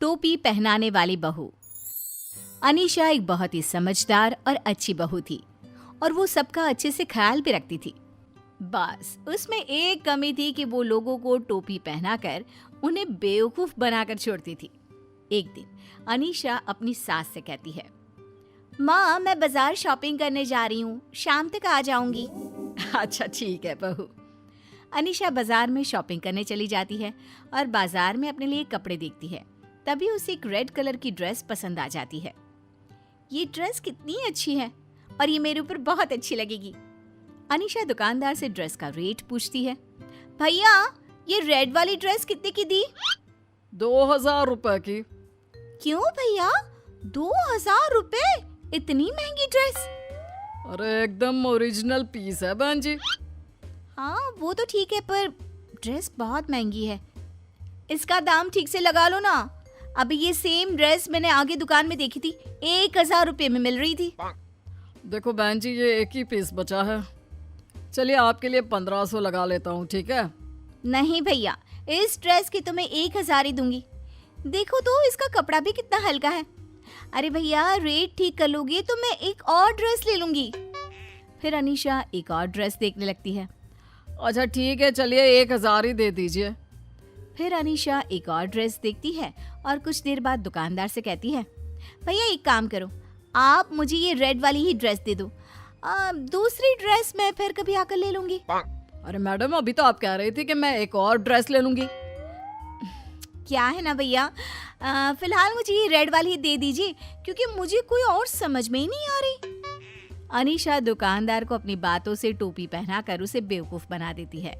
टोपी पहनाने वाली बहू। अनीशा एक बहुत ही समझदार और अच्छी बहू थी और वो सबका अच्छे से ख्याल भी रखती थी। बस उसमें एक कमी थी कि वो लोगों को टोपी पहनाकर उन्हें बेवकूफ बनाकर छोड़ती थी। एक दिन अनीशा अपनी सास से कहती है, माँ मैं बाजार शॉपिंग करने जा रही हूँ, शाम तक आ जाऊंगी। अच्छा ठीक है बहू। अनीशा बाजार में शॉपिंग करने चली जाती है और बाजार में अपने लिए कपड़े देखती है। तभी उसे एक रेड कलर की ड्रेस पसंद आ जाती है। ये ड्रेस कितनी अच्छी है और ये मेरे ऊपर बहुत अच्छी लगेगी। अनीशा दुकानदार से ड्रेस का रेट पूछती है। भैया ये रेड वाली ड्रेस कितने की दी? 2000 रुपए की। क्यों भैया 2000 रुपए? इतनी महंगी ड्रेस? अरे एकदम ओरिजिनल पीस है बहन जी। हाँ वो तो ठीक है पर ड्रेस बहुत महंगी है, इसका दाम ठीक से लगा लो ना। अभी ये सेम ड्रेस मैंने आगे दुकान में देखी थी, 1000 रुपए में मिल रही थी। देखो बहन जी ये एक ही पीस बचा है, चलिए आपके लिए 1500 लगा लेता हूँ, ठीक है? नहीं भैया इस ड्रेस की तो मैं 1000 ही दूंगी। देखो तो इसका कपड़ा भी कितना हल्का है। अरे भैया रेट ठीक कर लोगे तो मैं एक और ड्रेस ले लूंगी। फिर अनीशा एक और ड्रेस देखने लगती है। अच्छा ठीक है चलिए 1000 ही दे दीजिए। फिर अनीशा एक और ड्रेस देखती है और कुछ देर बाद दुकानदार से कहती है, भैया एक काम करो, आप मुझे ये रेड वाली ही ड्रेस दे दो, दूसरी ड्रेस मैं फिर कभी आकर ले लूंगी। अरे मैडम अभी तो आप कह रही थी कि मैं एक और ड्रेस ले लूंगी। क्या है ना भैया, फिलहाल मुझे ये रेड वाली ही दे दीजिए क्योंकि मुझे कोई और समझ में ही नहीं आ रही। अनीशा दुकानदार को अपनी बातों से टोपी पहनाकर उसे बेवकूफ बना देती है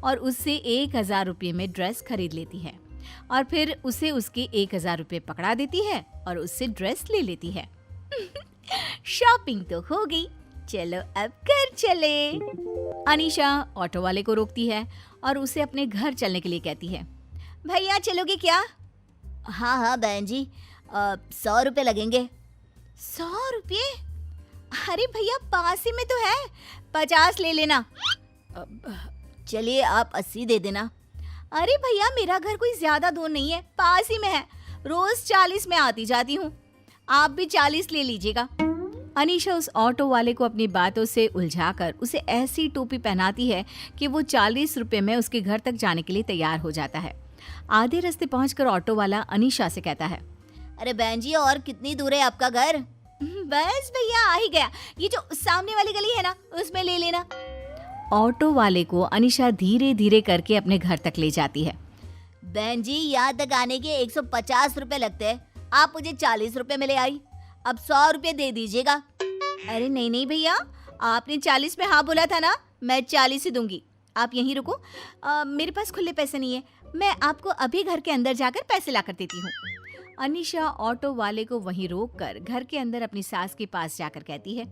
और उससे 1000 रुपये में ड्रेस खरीद लेती है और फिर उसे उसके 1000 रुपये पकड़ा देती है और उससे ड्रेस ले लेती है। शॉपिंग तो हो गई, चलो अब घर चले। अनीशा ऑटो वाले को रोकती है और उसे अपने घर चलने के लिए कहती है। भैया चलोगे क्या? हाँ हाँ बहन जी, 100 रुपए लगेंगे। 100 रुपये? अरे भैया पास ही में तो है, 50 ले लेना। चलिए आप 80 दे देना। अरे भैया मेरा घर कोई ज्यादा दूर नहीं है, पास ही में है, रोज 40 में आती जाती हूँ, आप भी 40 ले लीजिएगा। अनीशा उस ऑटो वाले को अपनी बातों से उलझाकर उसे ऐसी टोपी पहनाती है कि वो 40 रुपए में उसके घर तक जाने के लिए तैयार हो जाता है। आधे रास्ते पहुंचकर ऑटो वाला अनीशा से कहता है, अरे बहन जी और कितनी दूर है आपका घर? बस भैया आ ही गया, ये जो सामने वाली गली है ना उसमें ले लेना। ऑटो वाले को अनीशा धीरे धीरे करके अपने घर तक ले जाती है। बहन जी यहाँ तक आने के 150 रुपए लगते हैं, आप मुझे 40 रुपए में ले आई, अब 100 रुपए दे दीजिएगा। अरे नहीं नहीं भैया, आपने 40 में हाँ बोला था ना, मैं 40 ही दूंगी, आप यहीं रुको, मेरे पास खुले पैसे नहीं है, मैं आपको अभी घर के अंदर जाकर पैसे ला कर देती हूँ। अनीशा ऑटो वाले को वहीं रोककर घर के अंदर अपनी सास के पास जाकर कहती है,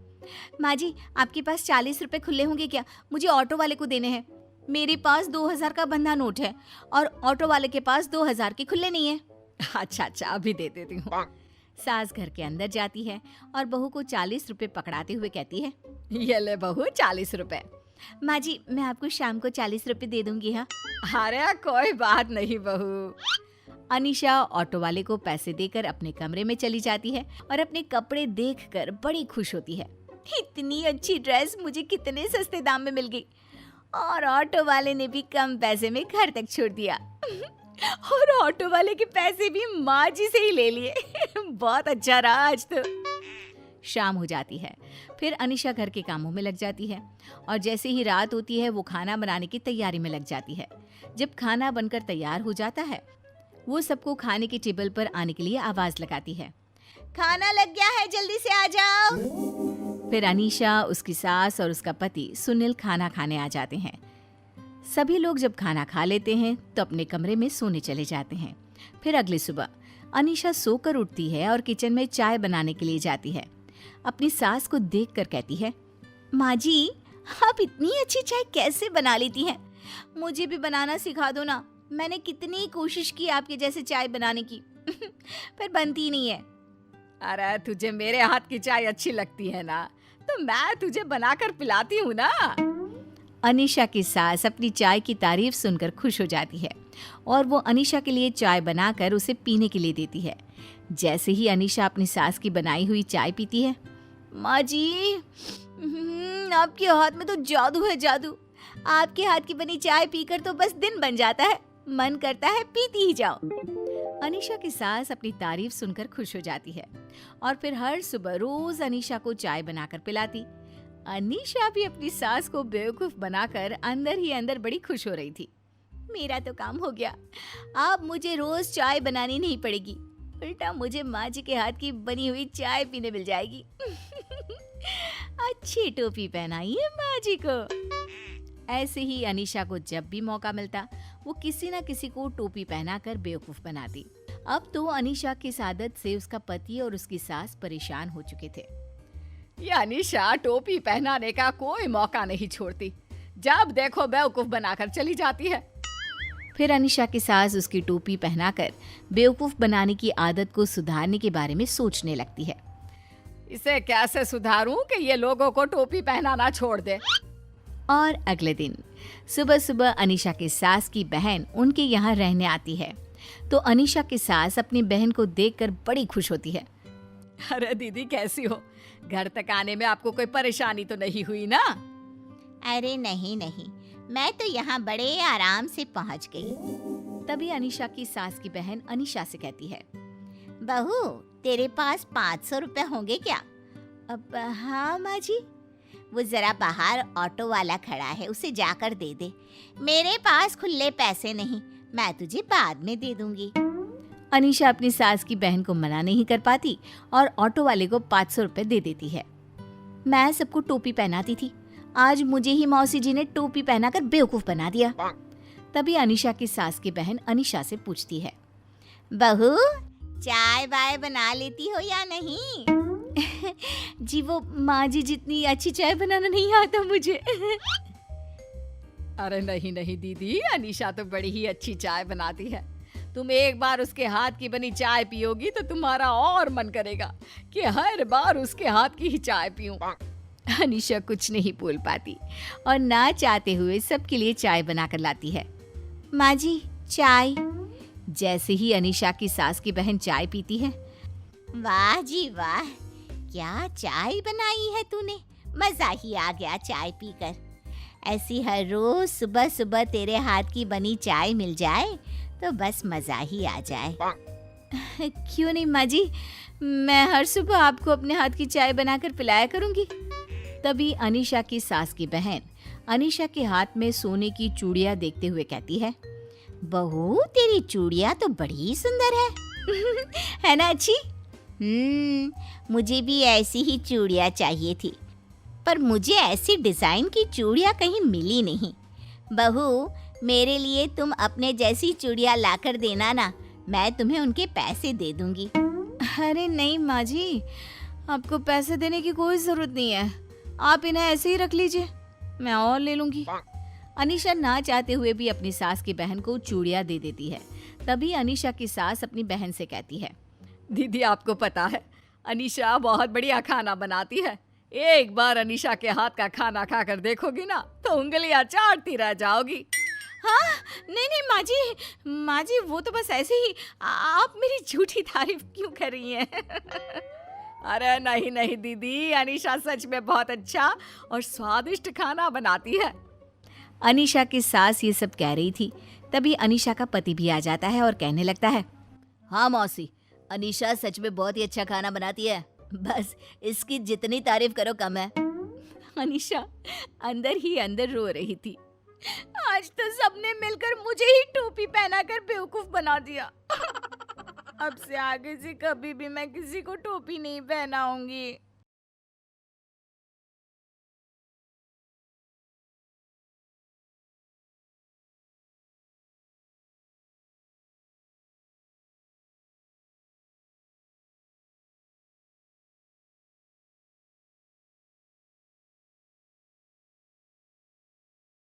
माँ जी आपके पास 40 रुपए खुले होंगे क्या? मुझे ऑटो वाले को देने हैं, मेरे पास 2000 का बंधा नोट है और ऑटो वाले के पास 2000 के खुले नहीं है। अच्छा अच्छा अभी दे देती हूँ। सास घर के अंदर जाती है और बहू को 40 रुपए पकड़ाते हुए कहती है, ये ले बहू 40 रुपए। माँ जी मैं आपको शाम को 40 रुपए दे दूंगी। हाँ अरे कोई बात नहीं बहू। अनीशा ऑटो वाले को पैसे देकर अपने कमरे में चली जाती है और अपने कपड़े देखकर बड़ी खुश होती है। इतनी अच्छी ड्रेस मुझे कितने सस्ते दाम में मिल गई और ऑटो वाले ने भी कम पैसे में घर तक छोड़ दिया और ऑटो वाले के पैसे भी माँ जी से ही ले लिए। बहुत अच्छा रहा आज तो। शाम हो जाती है, फिर अनीशा घर के कामों में लग जाती है और जैसे ही रात होती है वो खाना बनाने की तैयारी में लग जाती है। जब खाना बनकर तैयार हो जाता है वो सबको खाने की टेबल पर आने के लिए आवाज लगाती है, खाना लग गया है जल्दी से आ जाओ। फिर अनीशा, उसकी सास और उसका पति सुनील खाना खाने आ जाते हैं। सभी लोग जब खाना खा लेते हैं तो अपने कमरे में सोने चले जाते हैं। फिर अगली सुबह अनीशा सोकर उठती है और किचन में चाय बनाने के लिए जाती है। अपनी सास को देखकर कहती है, माँ जी आप इतनी अच्छी चाय कैसे बना लेती हैं? मुझे भी बनाना सिखा दो ना, मैंने कितनी कोशिश की आपके जैसे चाय बनाने की पर बनती नहीं है। अरे तुझे मेरे हाथ की चाय अच्छी लगती है ना, तो मैं तुझे बनाकर पिलाती हूँ ना। अनीशा की सास अपनी चाय की तारीफ सुनकर खुश हो जाती है और वो अनीशा के लिए चाय बनाकर उसे पीने के लिए देती है। जैसे ही अनीशा अपनी सास की बनाई हुई चाय पीती है, माँ जी, आपके हाथ में तो जादू है, जादू। आपके हाथ की बनी चाय पीकर तो बस दिन बन जाता है, मन करता है पीती ही जाओ। अनीशा की सास अपनी तारीफ सुनकर खुश हो जाती है और फिर हर सुबह रोज अनीशा को चाय बनाकर पिलाती। अनीशा भी अपनी सास को बेवकूफ बनाकर अंदर ही अंदर बड़ी खुश हो रही थी। मेरा तो काम हो गया, अब मुझे रोज चाय बनानी नहीं पड़ेगी, उल्टा मुझे माँ जी के हाथ की बनी हुई चाय पीने मिल जाएगी। अच्छी टोपी पहनाइए माँ जी को। ऐसे ही अनीशा को जब भी मौका मिलता वो किसी न किसी को टोपी पहनाकर बेवकूफ बनाती। अब तो अनीशा की इस आदत से उसका पति और उसकी सास परेशान हो चुके थे। ये अनीशा टोपी पहनाने का कोई मौका नहीं छोड़ती, जब देखो बेवकूफ बनाकर चली जाती है। फिर अनीशा की सास उसकी टोपी पहनाकर बेवकूफ बनाने की आदत को सुधारने के बारे में सोचने लगती है। इसे कैसे सुधारूं कि ये लोगों को टोपी पहनाना छोड़ दे। और अगले दिन सुबह सुबह अनीशा की सास की बहन उनके यहाँ रहने आती है तो अनीशा की सास अपनी बहन को देखकर बड़ी खुश होती है। अरे दीदी कैसी हो, घर तक आने में आपको कोई परेशानी तो नहीं हुई ना? अरे नहीं नहीं, मैं तो यहाँ बड़े आराम से पहुँच गई। तभी अनीशा की सास की बहन अनीशा से कहती है, बहू, तेरे पास 500 रुपए होंगे क्या? अब हाँ माँ जी। वो जरा बाहर ऑटो वाला खड़ा है, उसे जाकर दे दे। मेरे पास खुले पैसे नहीं, मैं तुझे बाद में दे दूंगी। अनीशा अपनी सास की बहन को मना नहीं कर पाती और ऑटो वाले को 500 रुपए दे देती है। मैं सबको टोपी पहनाती थी, आज मुझे ही मौसी जी ने टोपी पहनाकर बेवकूफ बना दिया। तभी अनीशा की सास की बहन अनीशा से पूछती है, बहू, चाय वाय बना लेती हो या नहीं? जी वो माँ जी जितनी अच्छी चाय बनाना नहीं आता मुझे। अरे नहीं नहीं दीदी, अनीशा तो बड़ी ही अच्छी चाय बनाती है। तुम एक बार उसके हाथ की बनी चाय पियोगी तो तुम्हारा और मन करेगा कि हर बार उसके हाथ की ही चाय पीऊं। अनीशा कुछ नहीं बोल पाती और ना चाहते हुए सबके लिए चाय बनाकर लाती है। माँ जी, चाय। जैसे ही अनीशा की सास की बहन चाय पीती है, वाह जी वाह, क्या चाय बनाई है तूने, मजा ही आ गया चाय पीकर। ऐसी हर रोज सुबह सुबह तेरे हाथ की बनी चाय मिल जाए तो बस मजा ही आ जाए। क्यों नहीं माँ जी, मैं हर सुबह आपको अपने हाथ की चाय बनाकर पिलाया करूंगी। तभी अनीशा की सास की बहन अनीशा के हाथ में सोने की चूड़ियां देखते हुए कहती है, बहू, तेरी चूड़ियां तो बड़ी सुंदर है। है ना अच्छी? मुझे भी ऐसी ही चूड़ियां चाहिए थी, पर मुझे ऐसी डिजाइन की चूड़ियां कहीं मिली नहीं। बहू, मेरे लिए तुम अपने जैसी चूड़ियां लाकर देना ना, मैं तुम्हें उनके पैसे दे दूंगी। अरे नहीं माँ जी, आपको पैसे देने की कोई जरूरत नहीं है, आप इन्हें ऐसे ही रख लीजिए, मैं और ले लूंगी। अनीशा ना चाहते हुए भी अपनी सास की बहन को चूड़ियां दे देती है। तभी अनीशा की सास अपनी बहन से कहती है, दीदी आपको पता है अनीशा बहुत बढ़िया खाना बनाती है। एक बार अनीशा के हाथ का खाना खाकर देखोगी ना तो उंगलियां चाटती रह जाओगी। हाँ, नहीं माँ जी वो तो बस ऐसे ही, आप मेरी झूठी तारीफ क्यों कर रही हैं? अरे नहीं नहीं दीदी, अनीशा सच में बहुत अच्छा और स्वादिष्ट खाना बनाती है। अनीशा की सास ये सब कह रही थी, तभी अनीशा का पति भी आ जाता है और कहने लगता है, हाँ मौसी, अनीशा सच में बहुत ही अच्छा खाना बनाती है, बस इसकी जितनी तारीफ करो कम है। अनीशा अंदर ही अंदर रो रही थी। आज तो सबने मिलकर मुझे ही टोपी पहनाकर बेवकूफ बना दिया। अब से आगे से कभी भी मैं किसी को टोपी नहीं पहनाऊंगी।